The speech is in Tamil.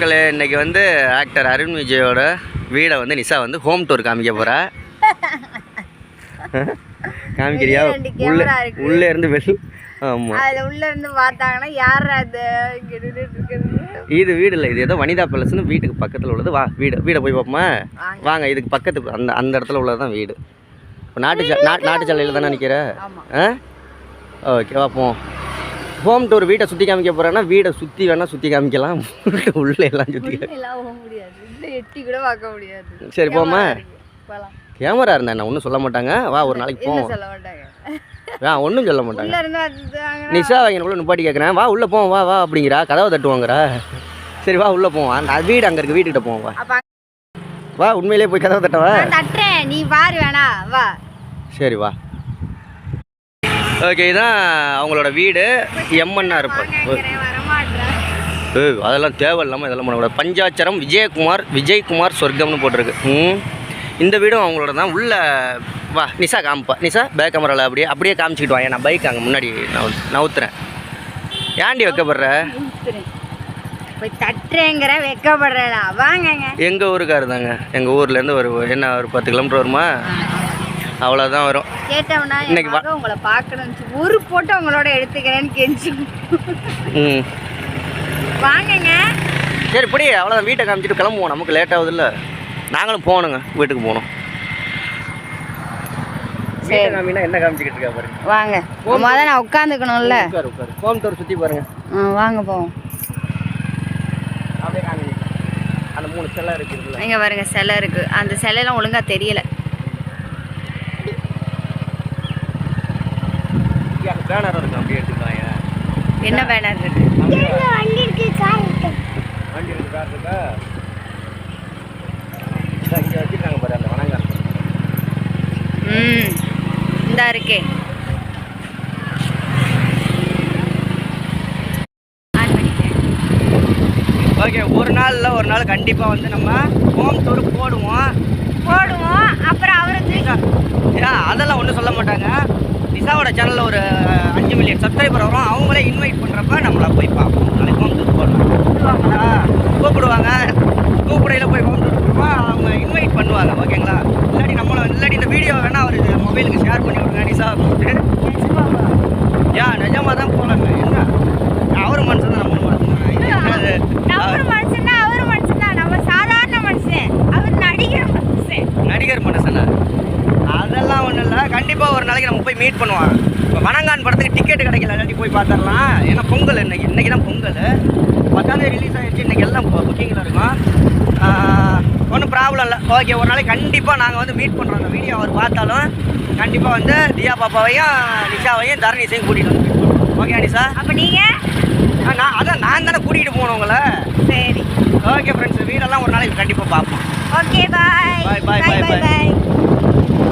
மக்களே, இன்னைக்கு வந்து ஆக்டர் அருண் விஜயோட வீடை வந்து நிஷா வந்து ஹோம் டூர் காமிக்க போறா. காமிக்கிறியா? உள்ள இருந்து வெளி. ஆமா, அது உள்ள இருந்து பார்த்தாங்கன்னா யார் அது இது வீடு இல்லை, இது ஏதோ வனிதா பேலஸ்னு வீட்டுக்கு பக்கத்தில் உள்ளது. வா வீடை போய் பார்ப்போமா? வாங்க. இதுக்கு பக்கத்து அந்த இடத்துல உள்ளதான் வீடு. இப்போ நாட்டு சாலையில் தானே நிற்கிற? ஓகே, பார்ப்போம். ஹோம் டூர் வீட்டை சுற்றி காமிக்க போகிறேன்னா வீடை சுற்றி வேணால் சுற்றி காமிக்கலாம். உள்ளே எல்லாம் சுற்றி எட்டி கூட பார்க்க முடியாது. சரி, போமா. கேமரா இருந்தா என்ன ஒன்றும் சொல்ல மாட்டாங்க. வா, ஒரு நாளைக்கு போவோம். ஒன்றும் சொல்ல மாட்டாங்க. நிஷா வாங்கின நுப்பாட்டி கேட்குறேன். வா உள்ளே போவோம். வா அப்படிங்கிறா. கதவை தட்டுவாங்கிறா. சரி, வா உள்ளே போவோம். அந்த வீடு அங்கே இருக்குது, வீட்டுக்கிட்ட போவோம். வா உண்மையிலே போய் கதவை தட்டவா? தட்டுறேன், நீ பாரு வேணா. வா. சரி, வா. ஓகே, இதான் அவங்களோட வீடு. எம்என்னா இருப்பார். அதெல்லாம் தேவையில்லாமல் இதெல்லாம் பண்ணக்கூடாது. பஞ்சாட்சரம் விஜயகுமார் சொர்க்கம்னு போட்டிருக்கு. இந்த வீடும் அவங்களோட தான். உள்ள வா நிஷா காமிப்பா. நிஷா பேக் கேமராவில் அப்படியே காமிச்சிக்கிட்டு வாங்க. நான் பைக் அங்கே முன்னாடி நவுத்துறேன். ஏன்டி வைக்கப்படுற? போய் தட்டுறேங்கிற வைக்கப்படுறா. வாங்க. எங்கள் ஊருக்காரு தாங்க. எங்கள் ஊர்லேருந்து ஒரு 10 கிலோமீட்டர் வருமா? அவ்வளோதான் வரும். கேட்டோம்னா இன்னைக்கு உங்களை பார்க்கணும், ஒரு போட்டோ உங்களோட எடுத்துக்கிறேன்னு கெஞ்சி. வாங்கங்க. சரி, இப்படி அவ்வளோதான். வீட்டை காமிச்சிட்டு கிளம்புவோம். நமக்கு லேட் ஆகுது இல்லை? நாங்களும் போகணுங்க, வீட்டுக்கு போகணும். சரி, காமினா என்ன காமிச்சிக்கிட்டு இருக்கா பாருங்க. வாங்க. முதல்ல நான் உட்காந்துக்கணும்ல. உட்காரு. ஹோம் டூர் சுற்றி பாருங்க. வாங்க போவோம். அப்படியே காமி. அந்த 3 சிலை இருக்குதுல்ல, இங்கே பாருங்க. சிலை இருக்குது. அந்த சிலையெல்லாம் ஒழுங்காக தெரியல. பேனர் இருக்கு, அப்படியே எடுத்துக்காங்க. என்ன பேனர் இருக்கு? வண்டி இருக்கு, கார் இருக்கு. வண்டி இருக்கு, கார் இருக்கா? இங்கே வச்சுருக்காங்க பாரு, அந்த வணங்க. இந்தா இருக்கே. ஓகே, ஒரு நாள் கண்டிப்பாக வந்து நம்ம ஹோம் டூர் போடுவோம். அப்புறம் அவருக்கு அதெல்லாம் ஒன்றும் சொல்ல மாட்டாங்க. நிஷாவோட சேனலில் ஒரு 5 மில்லியன் சப்ஸ்கிரைபர் வரும். அவங்களே இன்வைட் பண்ணுறப்ப நம்மளை போய் பார்ப்போம். நாளைக்கு ஹோம் டூர் போடுவாங்க, கூப்பிடுவாங்க. கூப்பிடையில் போய் ஹோம் டூர் போடுவோம். அவங்க இன்வைட் பண்ணுவாங்க. ஓகேங்களா? இல்லாட்டி இந்த வீடியோ வேணால் அவர் மொபைலுக்கு ஷேர் பண்ணி விடுங்க. நிஷா கூப்பிட்டு நிஜமாக தான் போகலாங்க. என்ன அவர் மனுஷன் தான், நம்ம மனுஷன் தான். நம்ம சாதாரண மனுஷன். அவர் நடிகர் மனுஷனா? அதெல்லாம் ஒன்றும் இல்லை. கண்டிப்பாக ஒரு நாளைக்கு நம்ம போய் மீட் பண்ணுவாங்க. இப்போ வணங்கான் படத்துக்கு டிக்கெட் கிடைக்கல, இல்லாட்டி போய் பார்த்துடலாம். ஏன்னா பொங்கல் இன்னைக்கு தான் பொங்கல். 10ஆம் தேதி ரிலீஸ் ஆகிடுச்சு. இன்றைக்கி எல்லாம் புக்கிங்கில் இருக்கும். ஒன்றும் ப்ராப்ளம் இல்லை. ஓகே, ஒரு நாளைக்கு கண்டிப்பாக நாங்கள் வந்து மீட் பண்ணுறோம். அந்த வீடியோ அவர் பார்த்தாலும் கண்டிப்பாக வந்து தியா பாப்பாவையும் நிஷாவையும் தரணிசையும் கூட்டிகிட்டு வந்து மீட் பண்ணுவோம். ஓகே நிஷா? அப்போ நீங்கள் நான் தானே கூட்டிகிட்டு போகணும் உங்களை. சரி, ஓகே ஃப்ரெண்ட்ஸ், வீடெல்லாம் ஒரு நாளைக்கு கண்டிப்பாக பார்ப்போம். ஓகே, பாய். பாய்.